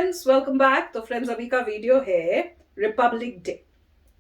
Friends, welcome back. तो friends, अभी का वीडियो है रिपब्लिक डे।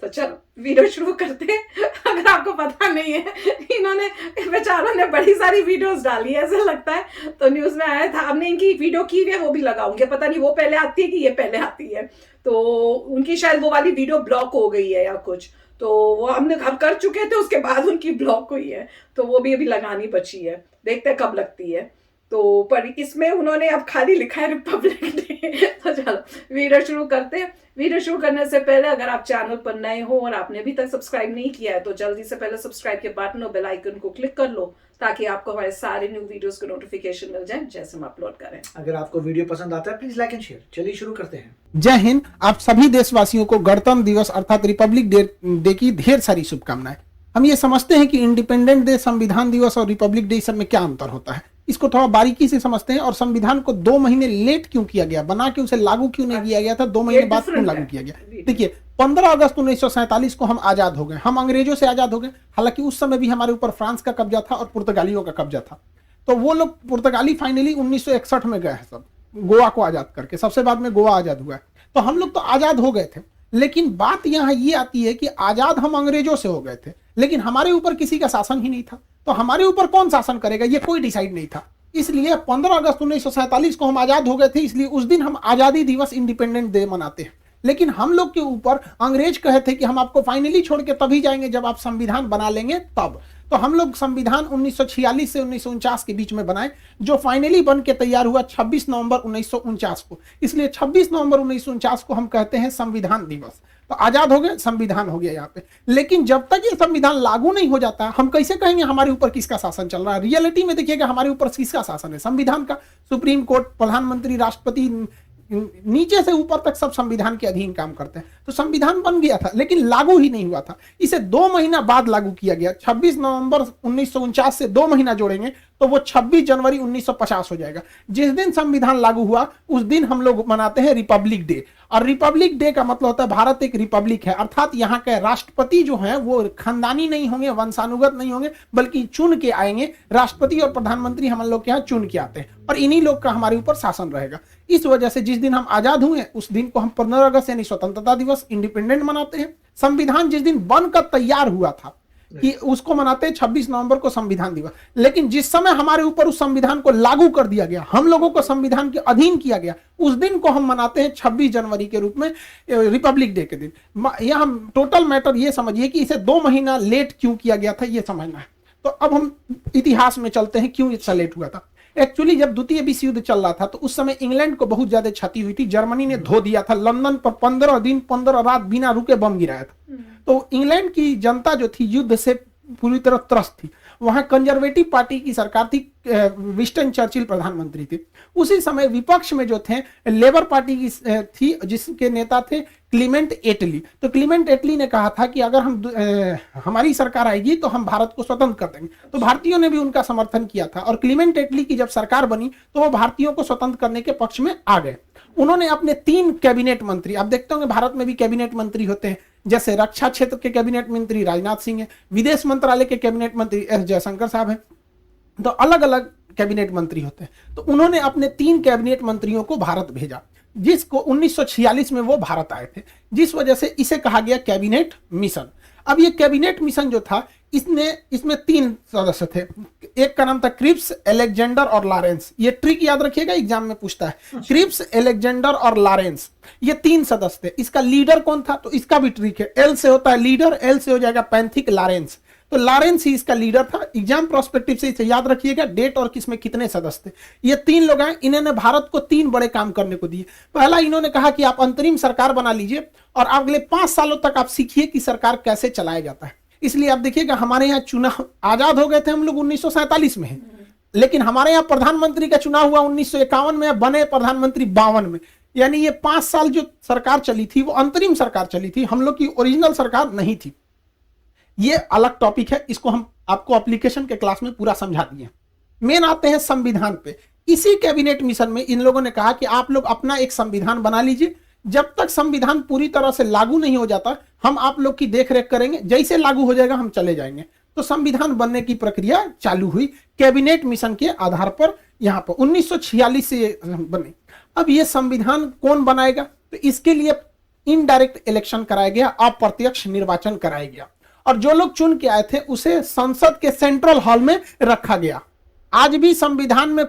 तो चलो वीडियो शुरू करते हैं। अगर आपको पता नहीं है, इन्होंने बेचारों ने बड़ी सारी वीडियोस डाली है, ऐसा लगता है। तो न्यूज में आया था, हमने इनकी वीडियो की है, वो भी लगाऊंगे। पता नहीं वो पहले आती है कि ये पहले आती है। तो उनकी शायद वो वाली वीडियो ब्लॉक हो गई है या कुछ, तो वो हम कर चुके थे, उसके बाद उनकी ब्लॉक हुई है। तो वो भी अभी लगानी बची है, देखते हैं कब लगती है। तो पर इसमें उन्होंने अब खाली लिखा है रिपब्लिक डे। तो चलो वीडियो शुरू करते हैं। वीडियो शुरू करने से पहले अगर आप चैनल पर नए हो और आपने अभी तक सब्सक्राइब नहीं किया है, तो जल्दी से पहले सब्सक्राइब के बटन और बेल आइकन को क्लिक कर लो, ताकि आपको हमारे सारे न्यू वीडियोस के नोटिफिकेशन मिल जाए जैसे हम अपलोड करें। अगर आपको वीडियो पसंद आता है प्लीज लाइक एंड शेयर। चलिए शुरू करते हैं। जय हिंद। आप सभी देशवासियों को गणतंत्र दिवस अर्थात रिपब्लिक डे की ढेर सारी शुभकामनाएं। हम ये समझते हैं कि इंडिपेंडेंट डे, संविधान दिवस और रिपब्लिक डे सब में क्या अंतर होता है, इसको थोड़ा बारीकी से समझते हैं। और संविधान को 2 महीने लेट क्यों किया गया, बना के उसे लागू क्यों नहीं किया गया था, 2 महीने बाद क्यों लागू किया गया। देखिए 15 अगस्त 1947 को हम आजाद हो गए, हम अंग्रेजों से आजाद हो गए। हालांकि उस समय भी हमारे ऊपर फ्रांस का कब्जा था और पुर्तगालियों का कब्जा था। तो वो लोग पुर्तगाली फाइनली 1961 में गए हैं, सब गोवा को आजाद करके, सबसे बाद में गोवा आजाद हुआ है। तो हम लोग तो आजाद हो गए थे, लेकिन बात यहां ये आती है कि आजाद हम अंग्रेजों से हो गए थे, लेकिन हमारे ऊपर किसी का शासन ही नहीं था। तो हमारे ऊपर कौन शासन करेगा, ये कोई डिसाइड नहीं था। इसलिए 15 अगस्त 1947 को हम आजाद हो गए थे, इसलिए उस दिन हम आजादी दिवस, इंडिपेंडेंट डे मनाते हैं। लेकिन हम लोग के ऊपर अंग्रेज कहे थे कि हम आपको फाइनली छोड़ के तभी जाएंगे जब आप संविधान बना लेंगे तब। तो हम लोग संविधान 1946 से 1949 के बीच में बनाए, जो फाइनली बन के तैयार हुआ 26 नवंबर 1949 को। इसलिए 26 नवंबर 1949 को हम कहते हैं संविधान दिवस। तो आजाद हो गए, संविधान हो गया यहाँ पे। लेकिन जब तक ये संविधान लागू नहीं हो जाता, हम कैसे कहेंगे हमारे ऊपर किसका शासन चल रहा है। रियलिटी में देखिएगा हमारे ऊपर किसका शासन है, संविधान का। सुप्रीम कोर्ट, प्रधानमंत्री, राष्ट्रपति, नीचे से ऊपर तक सब संविधान के अधीन काम करते हैं। तो संविधान बन गया था लेकिन लागू ही नहीं हुआ था। इसे 2 महीना बाद लागू किया गया। 26 नवंबर 1949 से 2 महीना जोड़ेंगे तो वो 26 जनवरी 1950 हो जाएगा। जिस दिन संविधान लागू हुआ उस दिन हम लोग मनाते हैं रिपब्लिक डे। और रिपब्लिक डे का मतलब होता है भारत एक रिपब्लिक है, अर्थात यहाँ के राष्ट्रपति जो हैं वो खानदानी नहीं होंगे, वंशानुगत नहीं होंगे, बल्कि चुन के आएंगे। राष्ट्रपति और प्रधानमंत्री हम लोग के यहाँ चुन के आते हैं और इन्हीं लोग का हमारे ऊपर शासन रहेगा। इस वजह से जिस दिन हम आजाद हुए उस दिन को हम 15 अगस्त यानी स्वतंत्रता दिवस, इंडिपेंडेंट मनाते हैं। संविधान जिस दिन बनकर तैयार हुआ था कि उसको मनाते हैं 26 नवंबर को संविधान दिवस। लेकिन जिस समय हमारे ऊपर उस संविधान को लागू कर दिया गया, हम लोगों को संविधान के अधीन किया गया, उस दिन को हम मनाते हैं 26 जनवरी के रूप में, रिपब्लिक डे के दिन। यह हम टोटल मैटर ये समझिए कि इसे 2 महीना लेट क्यों किया गया था, ये समझना है। तो अब हम इतिहास में चलते हैं, क्यों इतना लेट हुआ था। एक्चुअली जब द्वितीय विश्व युद्ध चल रहा था तो उस समय इंग्लैंड को बहुत ज्यादा क्षति हुई थी। जर्मनी ने धो दिया था, लंदन पर 15 दिन 15 रात बिना रुके बम गिराया था। तो इंग्लैंड की जनता जो थी युद्ध से पूरी तरह त्रस्त थी। वहां कंजर्वेटिव पार्टी की सरकार थी, विंस्टन चर्चिल प्रधानमंत्री थे। उसी समय विपक्ष में जो थे लेबर पार्टी की थी, जिसके नेता थे क्लीमेंट एटली। तो क्लीमेंट एटली ने कहा था कि अगर हमारी सरकार आएगी तो हम भारत को स्वतंत्र कर देंगे। तो भारतीयों ने भी उनका समर्थन किया था और क्लीमेंट एटली की जब सरकार बनी तो वो भारतीयों को स्वतंत्र करने के पक्ष में आ गए। उन्होंने अपने 3 कैबिनेट मंत्री, आप देखते होंगे भारत में भी कैबिनेट मंत्री होते हैं, जैसे रक्षा क्षेत्र के कैबिनेट मंत्री राजनाथ सिंह है, विदेश मंत्रालय के कैबिनेट मंत्री एस जयशंकर साहब हैं। तो अलग अलग कैबिनेट मंत्री होते हैं। तो उन्होंने अपने 3 कैबिनेट मंत्रियों को भारत भेजा, जिसको 1946 में वो भारत आए थे, जिस वजह से इसे कहा गया कैबिनेट मिशन। अब ये कैबिनेट मिशन जो था इसमें 3 सदस्य थे। एक का नाम था क्रिप्स, अलेक्जेंडर और लॉरेंस। ये ट्रिक याद रखिएगा, एग्जाम में पूछता है। क्रिप्स, अलेक्जेंडर और लॉरेंस, ये 3 सदस्य थे। इसका लीडर कौन था, तो इसका भी ट्रिक है। एल से होता है लीडर, एल से हो जाएगा पैंथिक लॉरेंस। तो लॉरेंस ही इसका लीडर था। एग्जाम प्रोस्पेक्टिव से इसे याद रखिएगा, डेट और किसमें कितने सदस्य थे। ये 3 लोग हैं, इन्होंने भारत को 3 बड़े काम करने को दिए। पहला, इन्होंने कहा कि आप अंतरिम सरकार बना लीजिए और अगले 5 सालों तक आप सीखिए कि सरकार कैसे चलाया जाता है। इसलिए आप देखिएगा हमारे यहाँ चुनाव, आजाद हो गए थे हम लोग 1947 में, लेकिन हमारे यहाँ प्रधानमंत्री का चुनाव हुआ 1951 में, बने प्रधानमंत्री 52 में। यानी ये 5 साल जो सरकार चली थी वो अंतरिम सरकार चली थी, हम लोग की ओरिजिनल सरकार नहीं थी। ये अलग टॉपिक है, इसको हम आपको एप्लीकेशन के क्लास में पूरा समझा दिए। मेन आते हैं संविधान पे। इसी कैबिनेट मिशन में इन लोगों ने कहा कि आप लोग अपना एक संविधान बना लीजिए, जब तक संविधान पूरी तरह से लागू नहीं हो जाता हम आप लोग की देखरेख करेंगे, जैसे लागू हो जाएगा हम चले जाएंगे। तो संविधान बनने की प्रक्रिया चालू हुई। कैबिनेट मिशन के आधार पर यहाँ पर 1946 से ये बने। अब ये संविधान कौन बनाएगा? तो इसके लिए इनडायरेक्ट इलेक्शन कराया गया, अप्रत्यक्ष निर्वाचन कराया गया, और जो लोग चुन के आए थे उसे संसद के सेंट्रल हॉल में रखा गया। आज भी संविधान में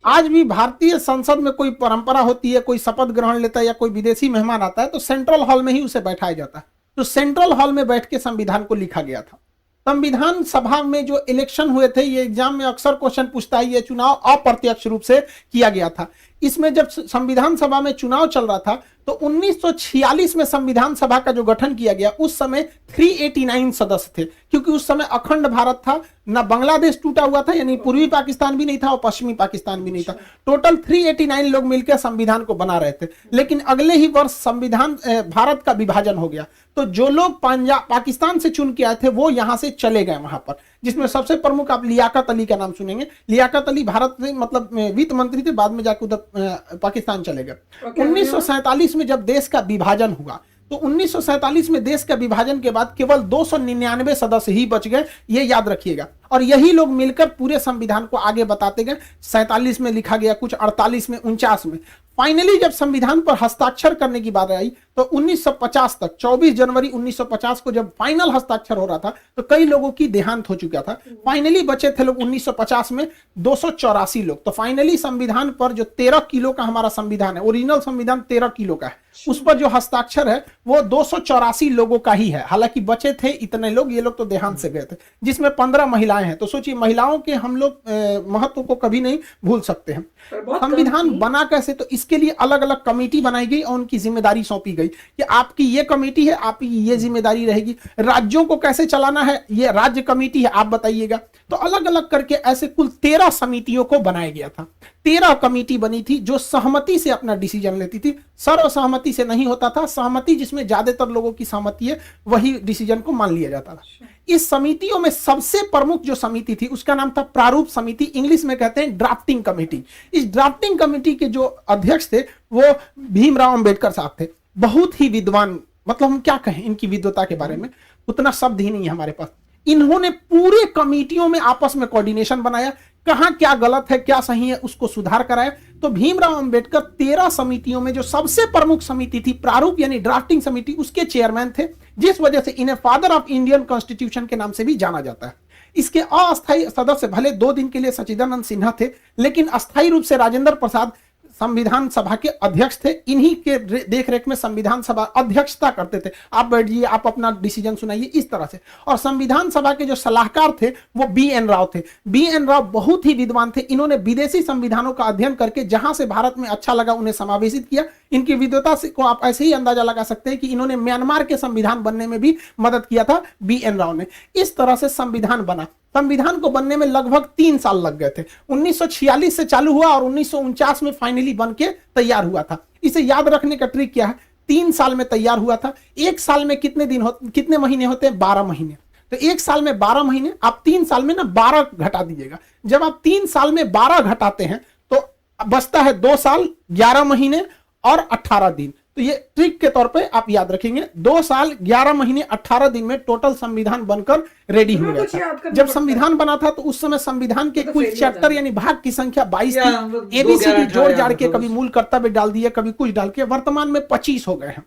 आज भी भारतीय संसद में कोई परंपरा होती है, कोई शपथ ग्रहण लेता है या कोई विदेशी मेहमान आता है तो सेंट्रल हॉल में ही उसे बैठाया जाता है। तो सेंट्रल हॉल में बैठ के संविधान को लिखा गया था। संविधान सभा में जो इलेक्शन हुए थे, ये एग्जाम में अक्सर क्वेश्चन पूछता है, ये चुनाव अप्रत्यक्ष रूप से किया गया था। इसमें जब संविधान सभा में चुनाव चल रहा था तो 1946 में संविधान सभा का जो गठन किया गया, उस समय 389 सदस्य थे, क्योंकि उस समय अखंड भारत था, ना बांग्लादेश टूटा हुआ था, यानी पूर्वी पाकिस्तान भी नहीं था और पश्चिमी पाकिस्तान भी नहीं था। टोटल 389 लोग मिलकर संविधान को बना रहे थे। लेकिन अगले ही वर्ष संविधान भारत का विभाजन हो गया, तो जो लोग पंजाब पाकिस्तान से चुन के आए थे वो यहां से चले गए वहां पर, जिसमें सबसे प्रमुख आप लियाकत अली का नाम सुनेंगे। लियाकत अली भारत में मतलब वित्त मंत्री थे, बाद में जाकर उधर पाकिस्तान चले गए। 1947 में जब देश का विभाजन हुआ तो 1947 में देश का विभाजन के बाद केवल 299 सदस्य ही बच गए, ये याद रखिएगा। और यही लोग मिलकर पूरे संविधान को आगे बताते गए। 47 में लिखा गया, कुछ 48 में, 49 में। फाइनली जब संविधान पर हस्ताक्षर करने की बात आई तो 1950 तक, 24 जनवरी 1950 को जब फाइनल हस्ताक्षर हो रहा था तो कई लोगों की देहांत हो चुका था। फाइनली बचे थे लोग 1950 में 284 लोग। तो फाइनली संविधान पर जो 13 किलो का हमारा संविधान है, ओरिजिनल संविधान 13 किलो का है, उस पर जो हस्ताक्षर है वो 284 लोगों का ही है। हालांकि बचे थे इतने लोग, ये लोग तो देहांत से गए थे, जिसमें 15 महिलाएं हैं। तो सोचिए, महिलाओं के हम लोग महत्व को कभी नहीं भूल सकते हैं। संविधान बना कैसे? तो इसके लिए अलग अलग कमेटी बनाई गई और उनकी जिम्मेदारी सौंपी गई कि आपकी ये कमेटी है, आपकी ये जिम्मेदारी रहेगी। राज्यों को कैसे चलाना है, ये राज्य कमेटी है, आप बताइएगा। तो अलग अलग करके ऐसे कुल 13 समितियों को बनाया गया था। 13 कमेटी बनी थी जो सहमति से अपना डिसीजन लेती थी, सर्वसहमति से नहीं होता था। सहमति जिसमें ज्यादातर लोगों की सहमति है, वही डिसीजन को मान लिया जाता था। इस समितियों में सबसे प्रमुख जो समिति थी उसका नाम था प्रारूप समिति, इंग्लिश में कहते हैं ड्राफ्टिंग कमेटी। इस ड्राफ्टिंग कमेटी के जो अध्यक्ष थे वो भीमराव अंबेडकर साहब थे। बहुत ही विद्वान, मतलब हम क्या कहें इनकी विद्वता के बारे में, उतना शब्द ही नहीं है हमारे पास। इन्होंने पूरे कमेटियों में आपस में कोऑर्डिनेशन बनाया, कहां क्या गलत है क्या सही है उसको सुधार कराया। तो भीमराव अंबेडकर 13 समितियों में जो सबसे प्रमुख समिति थी प्रारूप यानी ड्राफ्टिंग समिति, उसके चेयरमैन थे, जिस वजह से इन्हें फादर ऑफ इंडियन कॉन्स्टिट्यूशन के नाम से भी जाना जाता है। इसके अस्थायी सदस्य भले 2 दिन के लिए सच्चिदानंद सिन्हा थे, लेकिन अस्थायी रूप से राजेंद्र प्रसाद संविधान सभा के अध्यक्ष थे। इन्हीं के देखरेख में संविधान सभा अध्यक्षता करते थे। आप बैठिए, आप अपना डिसीजन सुनाइए, इस तरह से। और संविधान सभा के जो सलाहकार थे वो BN राव थे। BN राव बहुत ही विद्वान थे। इन्होंने विदेशी संविधानों का अध्ययन करके जहां से भारत में अच्छा लगा उन्हें समावेशित किया। इनकी विद्वता से को आप ऐसे ही अंदाजा लगा सकते हैं कि इन्होंने म्यांमार के संविधान बनने में भी मदद किया था BN राव ने। इस तरह से संविधान बना। संविधान को बनने में लगभग 3 साल लग गए थे। 1946 से चालू हुआ और 1949 में फाइनली बन के तैयार हुआ था। इसे याद रखने का ट्रिक क्या है? 3 साल में तैयार हुआ था। 1 साल में कितने महीने होते हैं? 12 महीने। तो 1 साल में 12 महीने, आप 3 साल में ना 12 घटा दीजिएगा। जब आप 3 साल में 12 घटाते हैं तो बचता है 2 साल 11 महीने और 18 दिन। तो ये ट्रिक के तौर पे आप याद रखेंगे। 2 साल 11 महीने 18 दिन में टोटल संविधान बनकर रेडी हो गया था। जब संविधान बना था तो उस समय संविधान के कुल चैप्टर यानी भाग की संख्या 22 थी। ABCD जोड़ जाड़ के कभी मूल कर्तव्य डाल दिए, कभी कुछ डाल के, वर्तमान में 25 हो गए हैं।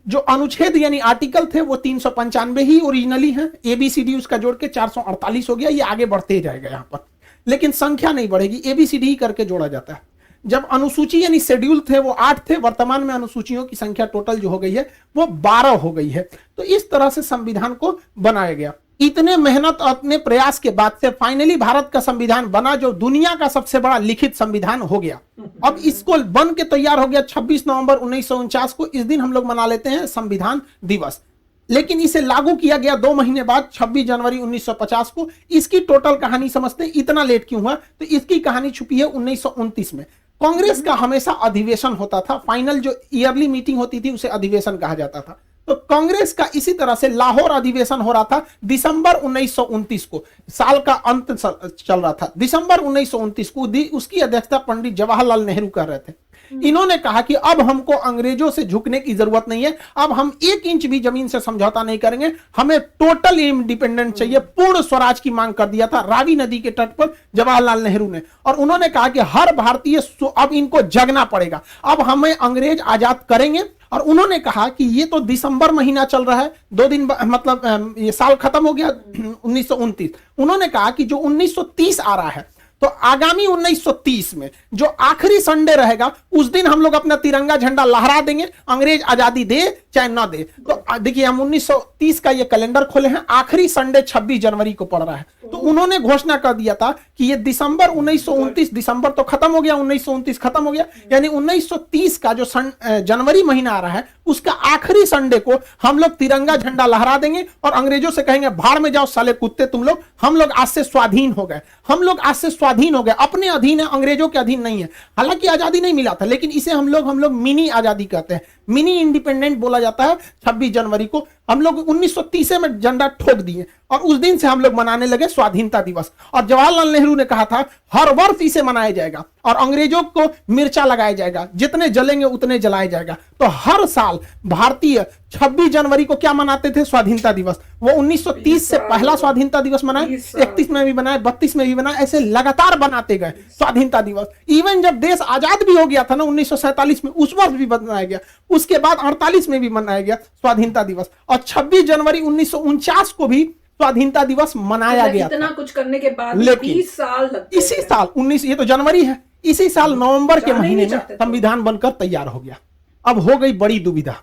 जो अनुच्छेद यानी आर्टिकल थे वो 395 ही ओरिजिनली हैं। ABCD उसका जोड़ के 448 हो गया। ये आगे बढ़ते जाएगा यहाँ पर, लेकिन संख्या नहीं बढ़ेगी, ABCD ही करके जोड़ा जाता है। जब अनुसूची यानी शेड्यूल थे वो 8 थे, वर्तमान में अनुसूचियों की संख्या टोटल जो हो गई है वो 12 हो गई है। तो इस तरह से संविधान को बनाया गया। इतने मेहनत और इतने प्रयास के बाद से फाइनली भारत का संविधान बना, जो दुनिया का सबसे बड़ा लिखित संविधान हो गया। अब इसको बन के तैयार हो गया 26 नवंबर 1949 को। इस दिन हम लोग मना लेते हैं संविधान दिवस। लेकिन इसे लागू किया गया 2 महीने बाद 26 जनवरी 1950 को। इसकी टोटल कहानी समझते हैं, इतना लेट क्यों हुआ? तो इसकी कहानी छुपी है 1929 में। कांग्रेस का हमेशा अधिवेशन होता था। फाइनल जो ईयरली मीटिंग होती थी उसे अधिवेशन कहा जाता था। तो कांग्रेस का इसी तरह से लाहौर अधिवेशन हो रहा था दिसंबर 1929 को, साल का अंत चल रहा था, दिसंबर 1929 को उसकी अध्यक्षता पंडित जवाहरलाल नेहरू कर रहे थे। इन्होंने कहा कि अब हमको अंग्रेजों से झुकने की जरूरत नहीं है, अब हम 1 इंच भी जमीन से समझौता नहीं करेंगे, हमें टोटल इंडिपेंडेंट चाहिए, पूर्ण स्वराज की मांग कर दिया था रावी नदी के तट पर जवाहरलाल नेहरू ने। और उन्होंने कहा कि हर भारतीय अब इनको जगना पड़ेगा, अब हमें अंग्रेज आजाद करेंगे। और उन्होंने कहा कि ये तो दिसंबर महीना चल रहा है, 2 दिन मतलब ये साल खत्म हो गया 1929। उन्होंने कहा कि जो 1930 आ रहा है, तो आगामी 1930 में जो आखिरी संडे रहेगा उस दिन हम लोग अपना तिरंगा झंडा लहरा देंगे, अंग्रेज आजादी दे चाहे ना दे। तो देखिए हम 1930 का ये कैलेंडर खोले हैं, आखिरी संडे 26 जनवरी को पड़ रहा है। तो उन्होंने घोषणा कर दिया था कि ये दिसंबर 1929, दिसंबर तो खत्म हो गया, 1929 खत्म हो गया, यानी 1930 का जो जनवरी महीना आ रहा है उसका आखिरी संडे को हम लोग तिरंगा झंडा लहरा देंगे और अंग्रेजों से कहेंगे भाड़ में जाओ साले कुत्ते तुम लोग, हम लोग आज से स्वाधीन हो गए, हम लोग आज से स्वाधीन हो गए, अपने अधीन है, अंग्रेजों के अधीन नहीं है। हालांकि आजादी नहीं मिला था, लेकिन इसे हम लोग मिनी आजादी कहते हैं, मिनी इंडिपेंडेंट बोला जाता है। 26 जनवरी को हम लोग 1930 में झंडा ठोक दिए और उस दिन से हम लोग मनाने लगे स्वाधीनता दिवस। और जवाहरलाल नेहरू ने कहा था हर वर्ष इसे मनाया जाएगा और अंग्रेजों को मिर्चा लगाया जाएगा, जितने जलेंगे उतने जलाया जाएगा। तो हर साल भारतीय 26 जनवरी को क्या मनाते थे? स्वाधीनता दिवस। वो 1930 से पहला स्वाधीनता दिवस मनाए, 31 में भी बनाए, 32 में भी बनाए, ऐसे लगातार बनाते गए स्वाधीनता दिवस। इवन जब देश आजाद भी हो गया था ना 1947 में, उस वर्ष भी बनाया गया, उसके बाद 48 में भी मनाया गया स्वाधीनता दिवस, और 26 जनवरी 1949 को भी स्वाधीनता दिवस मनाया गया। इतना कुछ करने के बाद 20 साल लगते इसी साल 19, ये तो जनवरी है, इसी साल नवंबर के महीने में संविधान बनकर तैयार हो गया। अब हो गई बड़ी दुविधा।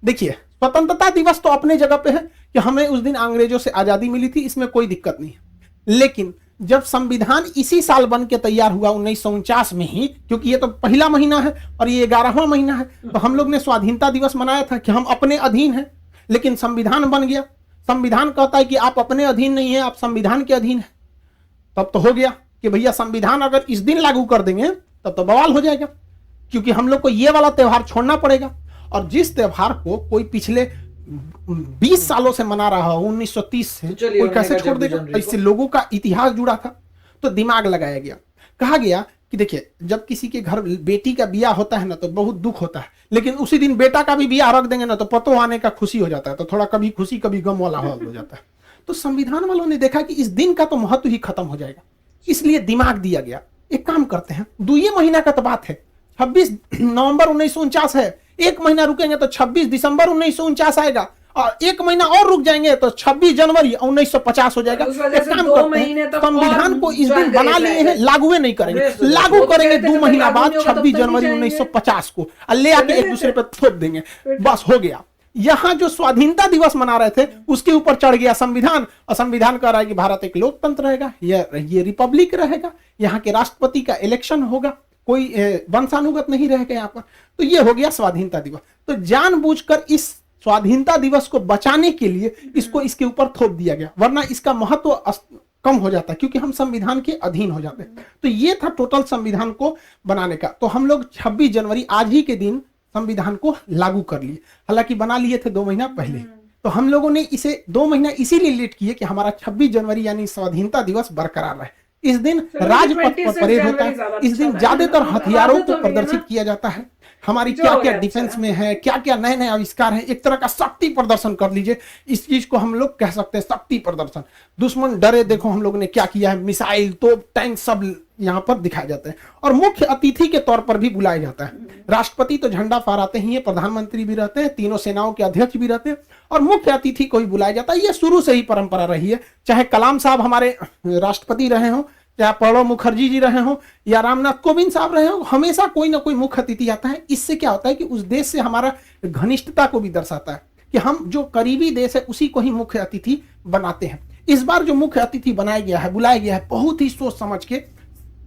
देखिए स्वतंत्रता दिवस तो अपने जगह पे है कि हमें उस दिन अंग्रेजों से आजादी मिली थी, इसमें कोई दिक्कत नहीं है। लेकिन जब संविधान इसी साल बन के तैयार हुआ 1949 में ही, क्योंकि ये तो पहला महीना है और ये 11वां महीना है, तो हम लोग ने स्वाधीनता दिवस मनाया था कि हम अपने अधीन हैं। लेकिन संविधान बन गया, संविधान कहता है कि आप अपने अधीन नहीं है, आप संविधान के अधीन है। तब तो हो गया कि भैया संविधान अगर इस दिन लागू कर देंगे तब तो बवाल हो जाएगा, क्योंकि हम लोग को ये वाला त्योहार छोड़ना पड़ेगा। और जिस त्योहार को कोई पिछले 20 सालों से मना रहा हो 1930 से, कोई कैसे छोड़ देगा? इससे लोगों का इतिहास जुड़ा था, तो दिमाग लगाया गया। कहा गया कि देखिए जब किसी के घर बेटी का बियाह होता है ना तो बहुत दुख होता है, लेकिन उसी दिन बेटा का भी बियाह रख देंगे ना तो पतो आने का खुशी हो जाता है, तो थोड़ा कभी खुशी कभी गम वाला हाल हो जाता है। तो संविधान वालों ने देखा कि इस दिन का तो महत्व ही खत्म हो जाएगा, इसलिए दिमाग दिया गया, एक काम करते हैं, 2 महीना का तो बात है, 26 नवंबर 1949 है, 1 महीना रुकेंगे तो 26 दिसंबर 1949 आएगा, और 1 महीना और रुक जाएंगे तो 26 जनवरी 1950 हो जाएगा। एक काम करते हैं, संविधान को इस दिन बना लिए हैं, लागू नहीं करेंगे, लागू करेंगे 2 महीना बाद 26 जनवरी 1950 को, ले आके एक दूसरे पर थोप देंगे, बस हो गया। यहां जो स्वाधीनता दिवस मना रहे थे उसके ऊपर चढ़ गया संविधान, और संविधान कह रहा है कि भारत एक लोकतंत्र रहेगा, ये रिपब्लिक रहेगा, यहाँ के राष्ट्रपति का इलेक्शन होगा, कोई वंशानुगत नहीं रहेगा यहाँ पर। तो ये हो गया स्वाधीनता दिवस। तो जानबूझकर इस स्वाधीनता दिवस को बचाने के लिए इसको इसके ऊपर थोप दिया गया, वरना इसका महत्व कम हो जाता, क्योंकि हम संविधान के अधीन हो जाते। तो ये था टोटल संविधान को बनाने का। तो हम लोग 26 जनवरी आज ही के दिन संविधान को लागू कर लिए, हालांकि बना लिए थे 2 महीना पहले। तो हम लोगों ने इसे 2 महीना इसीलिए लेट किए कि हमारा 26 जनवरी यानी स्वाधीनता दिवस बरकरार रहे। इस दिन राजपथ पर परेड होता है, इस दिन ज्यादातर हथियारों को प्रदर्शित किया जाता है, हमारी क्या क्या डिफेंस में है, क्या क्या नए नए आविष्कार है, एक तरह का शक्ति प्रदर्शन कर लीजिए, इस चीज को हम लोग कह सकते हैं शक्ति प्रदर्शन। दुश्मन डरे, देखो हम लोग ने क्या किया है, मिसाइल तोप टैंक सब यहाँ पर दिखाए जाते हैं। और मुख्य अतिथि के तौर पर भी बुलाया जाता है। राष्ट्रपति तो झंडा फहराते ही है, प्रधानमंत्री भी रहते हैं, तीनों सेनाओं के अध्यक्ष भी रहते हैं, और मुख्य अतिथि को भी बुलाया जाता है। ये शुरू से ही परंपरा रही है, चाहे कलाम साहब हमारे राष्ट्रपति रहे हो, चाहे प्रणब मुखर्जी जी रहे हो, या रामनाथ कोविंद साहब रहे हो, हमेशा कोई ना कोई मुख्य अतिथि आता है। इससे क्या होता है कि उस देश से हमारा घनिष्ठता को भी दर्शाता है कि हम जो करीबी देश है उसी को ही मुख्य अतिथि बनाते हैं। इस बार जो मुख्य अतिथि बनाया गया है, बुलाया गया है, बहुत ही सोच समझ के,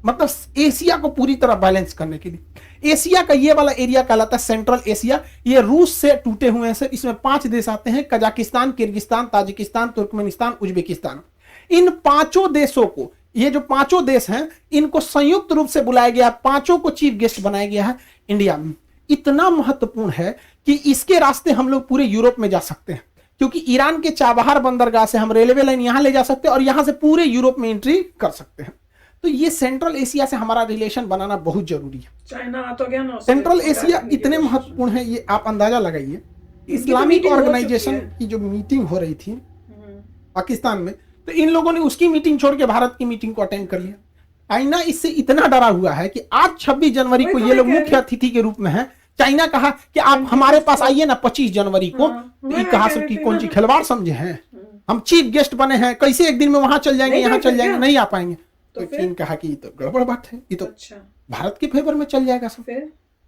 मतलब एशिया को पूरी तरह बैलेंस करने के लिए। एशिया का ये वाला एरिया कहलाता है सेंट्रल एशिया, ये रूस से टूटे हुए हैं। इसमें 5 देश आते हैं, Kazakhstan, Kyrgyzstan, Tajikistan, Turkmenistan, Uzbekistan. इन 5 देशों को, ये जो 5 देश हैं, इनको संयुक्त रूप से बुलाया गया है, 5 को चीफ गेस्ट बनाया गया है इंडिया में। इतना महत्वपूर्ण है कि इसके रास्ते हम लोग पूरे यूरोप में जा सकते हैं, क्योंकि ईरान के चाबहार बंदरगाह से हम रेलवे लाइन यहां ले जा सकते हैं और यहां से पूरे यूरोप में एंट्री कर सकते हैं। तो ये सेंट्रल एशिया से हमारा रिलेशन बनाना बहुत जरूरी है। चाइना तो गया ना, सेंट्रल एशिया इतने महत्वपूर्ण है, ये आप अंदाजा लगाइए। इस्लामिक ऑर्गेनाइजेशन की जो मीटिंग हो रही थी पाकिस्तान में, तो इन लोगों ने उसकी मीटिंग छोड़ के भारत की मीटिंग को अटेंड कर लिया। चाइना इससे इतना डरा हुआ है कि आज 26 जनवरी को ये लोग मुख्य अतिथि के रूप में हैं। चाइना कहा कि आप हमारे पास आइए ना 25 जनवरी को। तो ये कहा सब की कौन सी खिलवाड़ समझे हैं, हम चीफ गेस्ट बने हैं, कैसे एक दिन में वहां चल जाएंगे, यहाँ चल जाएंगे, नहीं आ पाएंगे। तो चीन कहा कि ये तो गड़बड़ बात है, ये तो भारत के फेवर में चल जाएगा सब,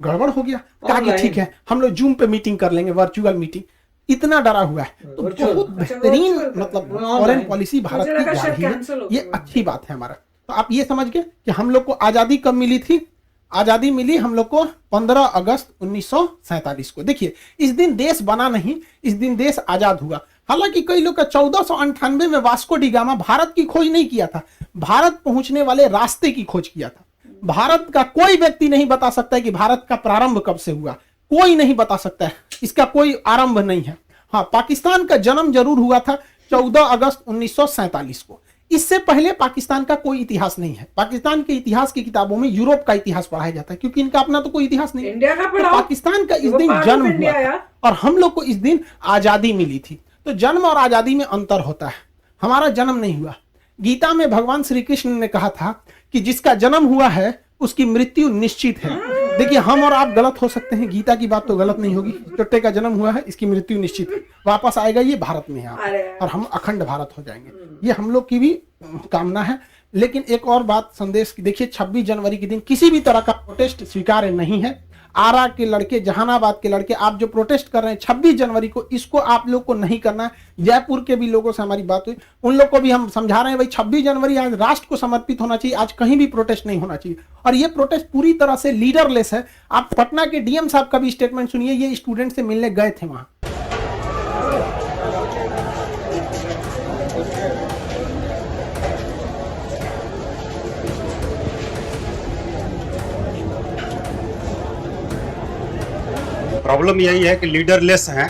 गड़बड़ हो गया। कहा कि ठीक है हम लोग जूम पे मीटिंग कर लेंगे, वर्चुअल मीटिंग। इतना डरा हुआ है। तो बहुत बेहतरीन मतलब फॉरेन पॉलिसी भारत की जा रही है, ये अच्छी बात है हमारा। तो आप ये समझ गए कि हम लोग को आजादी कब मिली थी। आजादी मिली हम लोग को 15 अगस्त 1947 को। देखिए इस दिन देश बना नहीं, इस दिन देश आजाद हुआ। हालांकि कई लोग का 1498 में वास्को डी गामा भारत की खोज नहीं किया था, भारत पहुंचने वाले रास्ते की खोज किया था। भारत का कोई व्यक्ति नहीं बता सकता है कि भारत का प्रारंभ कब से हुआ, कोई नहीं बता सकता है, इसका कोई आरंभ नहीं है। हाँ, पाकिस्तान का जन्म जरूर हुआ था 14 अगस्त 1947 को। इससे पहले पाकिस्तान का कोई इतिहास नहीं है। पाकिस्तान के इतिहास की किताबों में यूरोप का इतिहास पढ़ाया जाता है, क्योंकि इनका अपना तो कोई इतिहास नहीं। इंडिया का तो पाकिस्तान का इस दिन जन्म हुआ और हम लोग को इस दिन आजादी मिली थी। तो जन्म और आजादी में अंतर होता है। हमारा जन्म नहीं हुआ। गीता में भगवान श्री कृष्ण ने कहा था कि जिसका जन्म हुआ है उसकी मृत्यु निश्चित है। देखिए हम और आप गलत हो सकते हैं, गीता की बात तो गलत नहीं होगी। चुट्टे का जन्म हुआ है, इसकी मृत्यु निश्चित है, वापस आएगा ये भारत में है और हम अखंड भारत हो जाएंगे। ये हम लोग की भी कामना है। लेकिन एक और बात संदेश की, देखिए 26 जनवरी के दिन किसी भी तरह का प्रोटेस्ट स्वीकार्य नहीं है। आरा के लड़के, जहानाबाद के लड़के, आप जो प्रोटेस्ट कर रहे हैं 26 जनवरी को, इसको आप लोग को नहीं करना है। जयपुर के भी लोगों से हमारी बात हुई, उन लोग को भी हम समझा रहे हैं भाई 26 जनवरी आज राष्ट्र को समर्पित होना चाहिए, आज कहीं भी प्रोटेस्ट नहीं होना चाहिए। और ये प्रोटेस्ट पूरी तरह से लीडरलेस है। आप पटना के डीएम साहब का भी स्टेटमेंट सुनिए, ये स्टूडेंट से मिलने गए थे वहां। प्रॉब्लम यही है कि लीडरलेस हैं।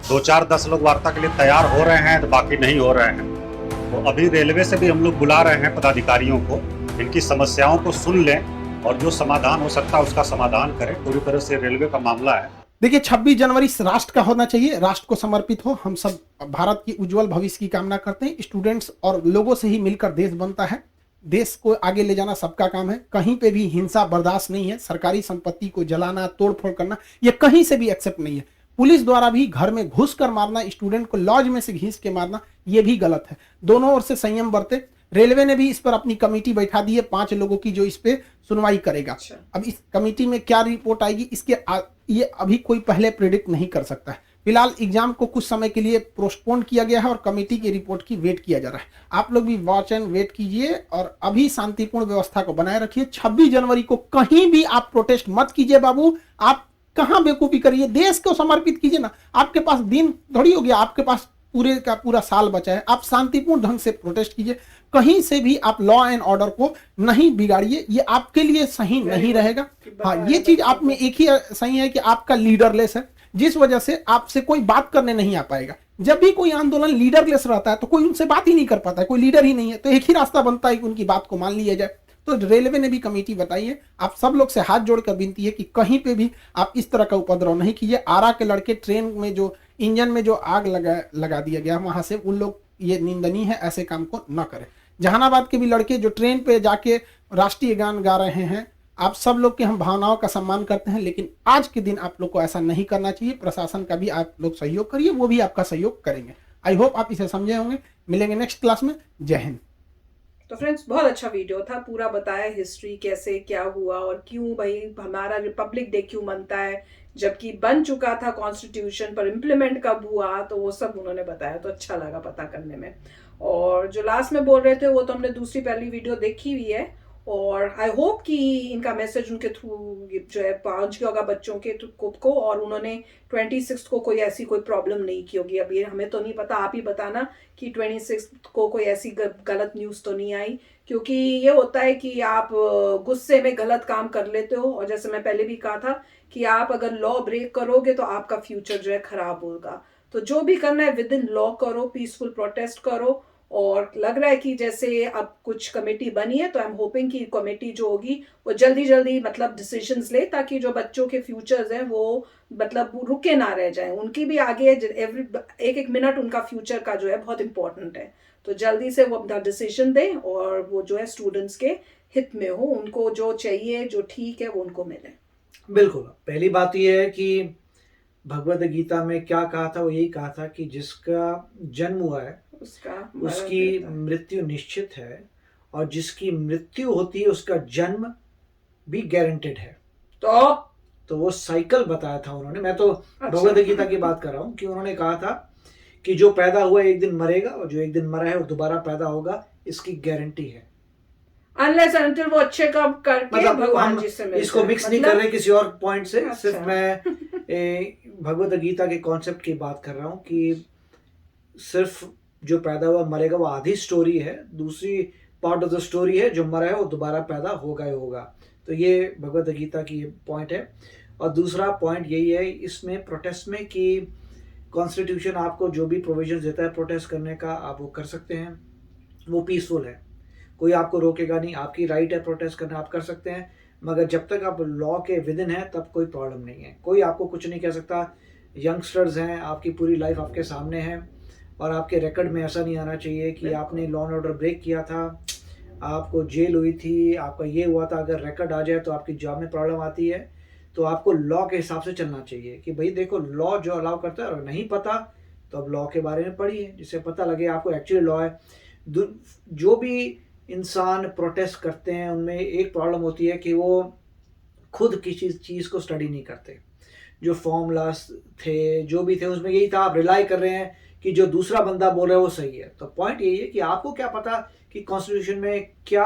2-4-10 लोग वार्ता के लिए तैयार हो रहे हैं तो बाकी नहीं हो रहे हैं। तो अभी रेलवे से भी हम लोग बुला रहे हैं पदाधिकारियों को, इनकी समस्याओं को सुन लें और जो समाधान हो सकता है उसका समाधान करें। पूरी तरह से रेलवे का मामला है। देखिए 26 जनवरी राष्ट्र का होना चाहिए, राष्ट्र को समर्पित हो। हम सब भारत की उज्जवल भविष्य की कामना करते हैं। स्टूडेंट्स और लोगों से ही मिलकर देश बनता है। देश को आगे ले जाना सबका काम है। कहीं पे भी हिंसा बर्दाश्त नहीं है। सरकारी संपत्ति को जलाना, तोड़फोड़ करना, ये कहीं से भी एक्सेप्ट नहीं है। पुलिस द्वारा भी घर में घुस कर मारना, स्टूडेंट को लॉज में से घींच के मारना, ये भी गलत है। दोनों ओर से संयम बरते। रेलवे ने भी इस पर अपनी कमेटी बैठा दी है 5 लोगों की, जो इस पे सुनवाई करेगा। अब इस कमेटी में क्या रिपोर्ट आएगी, ये अभी कोई पहले प्रेडिक्ट नहीं कर सकता है। फिलहाल एग्जाम को कुछ समय के लिए पोस्टपोन किया गया है और कमेटी की रिपोर्ट की वेट किया जा रहा है। आप लोग भी वॉच एंड वेट कीजिए और अभी शांतिपूर्ण व्यवस्था को बनाए रखिए। 26 जनवरी को कहीं भी आप प्रोटेस्ट मत कीजिए बाबू। आप कहां बेवकूफी करिए, देश को समर्पित कीजिए ना। आपके पास दिन थोड़ी हो गया, आपके पास पूरे का पूरा साल बचा है। आप शांतिपूर्ण ढंग से प्रोटेस्ट कीजिए। कहीं से भी आप लॉ एंड ऑर्डर को नहीं बिगाड़िए, ये आपके लिए सही नहीं रहेगा। हाँ, ये चीज आप में एक ही सही है कि आपका लीडरलेस है, जिस वजह से आपसे कोई बात करने नहीं आ पाएगा। जब भी कोई आंदोलन लीडरलेस रहता है तो कोई उनसे बात ही नहीं कर पाता है, कोई लीडर ही नहीं है। तो एक ही रास्ता बनता है कि उनकी बात को मान लिया जाए। तो रेलवे ने भी कमेटी बताई है। आप सब लोग से हाथ जोड़कर विनती है कि कहीं पे भी आप इस तरह का उपद्रव नहीं कीजिए। आरा के लड़के ट्रेन में जो इंजन में जो आग लगा दिया गया वहां से, उन लोग, ये निंदनीय है, ऐसे काम को न करें। जहानाबाद के भी लड़के जो ट्रेन पे जाके राष्ट्रीय गान गा रहे हैं, आप सब लोग के हम भावनाओं का सम्मान करते हैं, लेकिन आज के दिन आप लोग को ऐसा नहीं करना चाहिए। प्रशासन का भी आप लोग सहयोग करिए, वो भी आपका सहयोग करेंगे। आई होप आप इसे समझे होंगे। मिलेंगे नेक्स्ट क्लास में। जय हिंद। तो फ्रेंड्स, बहुत अच्छा वीडियो था, पूरा बताया हिस्ट्री कैसे क्या हुआ और क्यों भाई हमारा रिपब्लिक डे क्यों मनता है, जबकि बन चुका था कॉन्स्टिट्यूशन, पर इम्प्लीमेंट कब हुआ, तो वो सब उन्होंने बताया। तो अच्छा लगा पता करने में। और जो लास्ट में बोल रहे थे वो तो हमने दूसरी पहली वीडियो देखी हुई है और आई होप कि इनका मैसेज उनके थ्रू जो है पहुंच गया होगा बच्चों के को, और उन्होंने 26 को कोई ऐसी कोई प्रॉब्लम नहीं की होगी। अब ये हमें तो नहीं पता, आप ही बताना कि 26 को कोई ऐसी गलत न्यूज़ तो नहीं आई क्योंकि ये होता है कि आप गुस्से में गलत काम कर लेते हो, और जैसे मैं पहले भी कहा था कि आप अगर लॉ ब्रेक करोगे तो आपका फ्यूचर जो है खराब होगा। तो जो भी करना है विद इन लॉ करो, पीसफुल प्रोटेस्ट करो। और लग रहा है कि जैसे अब कुछ कमेटी बनी है, तो आई एम होपिंग कि कमेटी जो होगी वो जल्दी जल्दी मतलब डिसीजंस ले, ताकि जो बच्चों के फ्यूचर्स हैं वो मतलब रुके ना रह जाएं। उनकी भी आगे एक एक मिनट उनका फ्यूचर का जो है बहुत इंपॉर्टेंट है। तो जल्दी से वो अपना डिसीजन दें और वो जो है स्टूडेंट्स के हित में हो, उनको जो चाहिए जो ठीक है वो उनको मिले। बिल्कुल। पहली बात यह है कि भगवद गीता में क्या कहा था, वो यही कहा था कि जिसका जन्म हुआ है उसकी मृत्यु निश्चित है, और जिसकी मृत्यु होती है उसका जन्म भी गारंटेड है। तो वो साइकिल बताया था उन्होंने। मैं तो भगवद गीता की बात कर रहा हूँ कि उन्होंने कहा था कि जो पैदा हुआ एक दिन मरेगा, और जो एक दिन मरा है वो दोबारा पैदा होगा, इसकी गारंटी है। अनलेस अनटिल वो अच्छे काम करके मतलब भगवान जी से मिलते हैं। इसको मिक्स नहीं कर रहे किसी और पॉइंट से। अच्छा। सिर्फ मैं भगवद गीता के कॉन्सेप्ट की बात कर रहा हूँ कि सिर्फ जो पैदा हुआ मरेगा वो आधी स्टोरी है, दूसरी पार्ट ऑफ द स्टोरी है जो मरा है वो दोबारा पैदा होगा ही होगा। तो ये भगवद गीता की पॉइंट है। और दूसरा पॉइंट यही है इसमें प्रोटेस्ट में कि कॉन्स्टिट्यूशन आपको जो भी प्रोविजन देता है प्रोटेस्ट करने का, आप वो कर सकते हैं, वो पीसफुल है, कोई आपको रोकेगा नहीं, आपकी राइट है प्रोटेस्ट करना, आप कर सकते हैं। मगर जब तक आप लॉ के विद इन है तब कोई प्रॉब्लम नहीं है, कोई आपको कुछ नहीं कह सकता। यंगस्टर्स हैं, आपकी पूरी लाइफ आपके सामने है, और आपके रिकॉर्ड में ऐसा नहीं आना चाहिए कि आपने लॉ एंड ऑर्डर ब्रेक किया था, आपको जेल हुई थी, आपका ये हुआ था। अगर रिकॉर्ड आ जाए तो आपकी जॉब में प्रॉब्लम आती है। तो आपको लॉ के हिसाब से चलना चाहिए कि भाई देखो लॉ जो अलाउ करता है, और नहीं पता तो अब लॉ के बारे में पढ़िए जिससे पता लगे आपको एक्चुअली लॉ है। जो भी इंसान प्रोटेस्ट करते हैं उनमें एक प्रॉब्लम होती है कि वो खुद किसी चीज़ को स्टडी नहीं करते। जो फॉर्मूलास थे जो भी थे उसमें यही था, आप रिलाई कर रहे हैं कि जो दूसरा बंदा बोल रहा है वो सही है। तो पॉइंट यही है कि आपको क्या पता कि कॉन्स्टिट्यूशन में क्या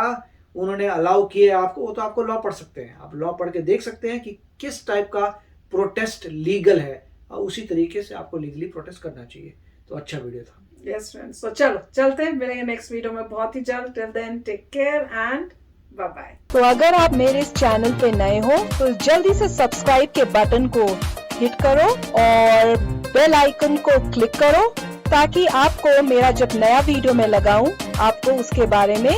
उन्होंने अलाउ किया है आपको, वो तो आपको लॉ पढ़ सकते हैं, आप लॉ पढ़ के देख सकते हैं कि किस टाइप का प्रोटेस्ट लीगल है, और उसी तरीके से आपको लीगली प्रोटेस्ट करना चाहिए। तो अच्छा वीडियो था। यस फ्रेंड्स, तो चलो चलते हैं, मिलेंगे नेक्स्ट वीडियो में बहुत ही जल्द। Till then take care and bye bye. तो अगर आप मेरे इस चैनल पे नए हो तो जल्दी से सब्सक्राइब के बटन को हिट करो और बेल आइकन को क्लिक करो, ताकि आपको मेरा जब नया वीडियो मैं लगाऊं आपको उसके बारे में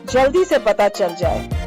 जल्दी से पता चल जाए।